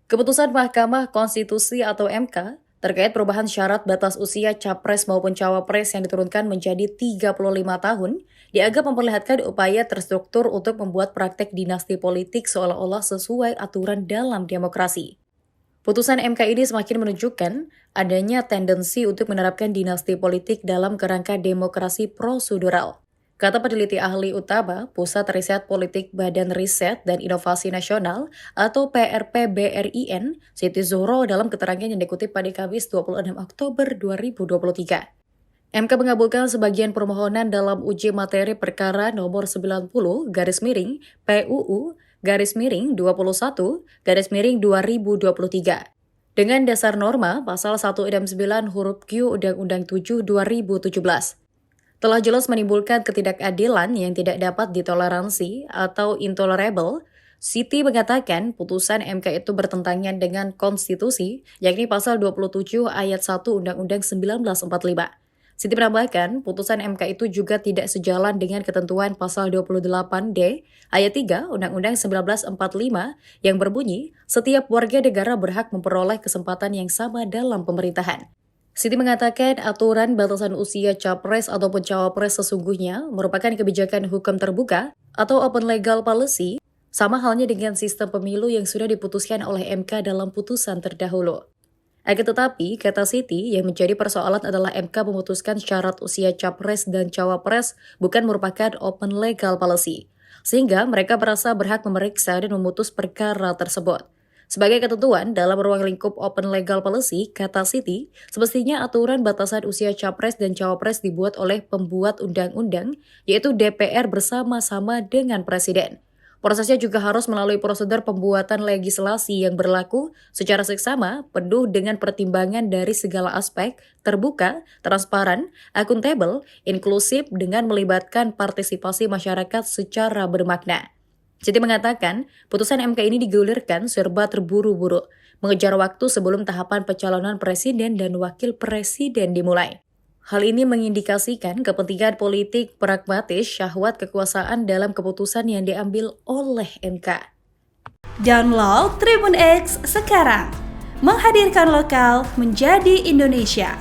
Keputusan Mahkamah Konstitusi atau MK terkait perubahan syarat batas usia capres maupun cawapres yang diturunkan menjadi 35 tahun dianggap memperlihatkan upaya terstruktur untuk membuat praktek dinasti politik seolah-olah sesuai aturan dalam demokrasi. Putusan MK ini semakin menunjukkan adanya tendensi untuk menerapkan dinasti politik dalam kerangka demokrasi prosedural. Kata peneliti ahli utama Pusat Riset Politik Badan Riset dan Inovasi Nasional atau PRPBRIN, Siti Zuhro dalam keterangan yang dikutip pada Kamis 26 Oktober 2023. MK mengabulkan sebagian permohonan dalam uji materi perkara nomor 90 garis miring PUU garis miring 21 garis miring 2023. Dengan dasar norma pasal 169 huruf Q Undang-Undang 7 2017. Telah jelas menimbulkan ketidakadilan yang tidak dapat ditoleransi atau intolerable, Siti mengatakan putusan MK itu bertentangan dengan konstitusi, yakni pasal 27 ayat 1 Undang-Undang 1945. Siti menambahkan, putusan MK itu juga tidak sejalan dengan ketentuan pasal 28D ayat 3 Undang-Undang 1945 yang berbunyi, setiap warga negara berhak memperoleh kesempatan yang sama dalam pemerintahan. Siti mengatakan aturan batasan usia capres ataupun cawapres sesungguhnya merupakan kebijakan hukum terbuka atau open legal policy, sama halnya dengan sistem pemilu yang sudah diputuskan oleh MK dalam putusan terdahulu. Akan tetapi, kata Siti, yang menjadi persoalan adalah MK memutuskan syarat usia capres dan cawapres bukan merupakan open legal policy, sehingga mereka merasa berhak memeriksa dan memutus perkara tersebut. Sebagai ketentuan dalam ruang lingkup open legal policy, kata Siti, semestinya aturan batasan usia capres dan cawapres dibuat oleh pembuat undang-undang, yaitu DPR bersama-sama dengan Presiden. Prosesnya juga harus melalui prosedur pembuatan legislasi yang berlaku secara seksama, penuh dengan pertimbangan dari segala aspek, terbuka, transparan, akuntabel, inklusif dengan melibatkan partisipasi masyarakat secara bermakna. Siti mengatakan, putusan MK ini digulirkan serba terburu-buru, mengejar waktu sebelum tahapan pencalonan presiden dan wakil presiden dimulai. Hal ini mengindikasikan kepentingan politik pragmatis syahwat kekuasaan dalam keputusan yang diambil oleh MK. Download Tribun X sekarang, menghadirkan lokal menjadi Indonesia.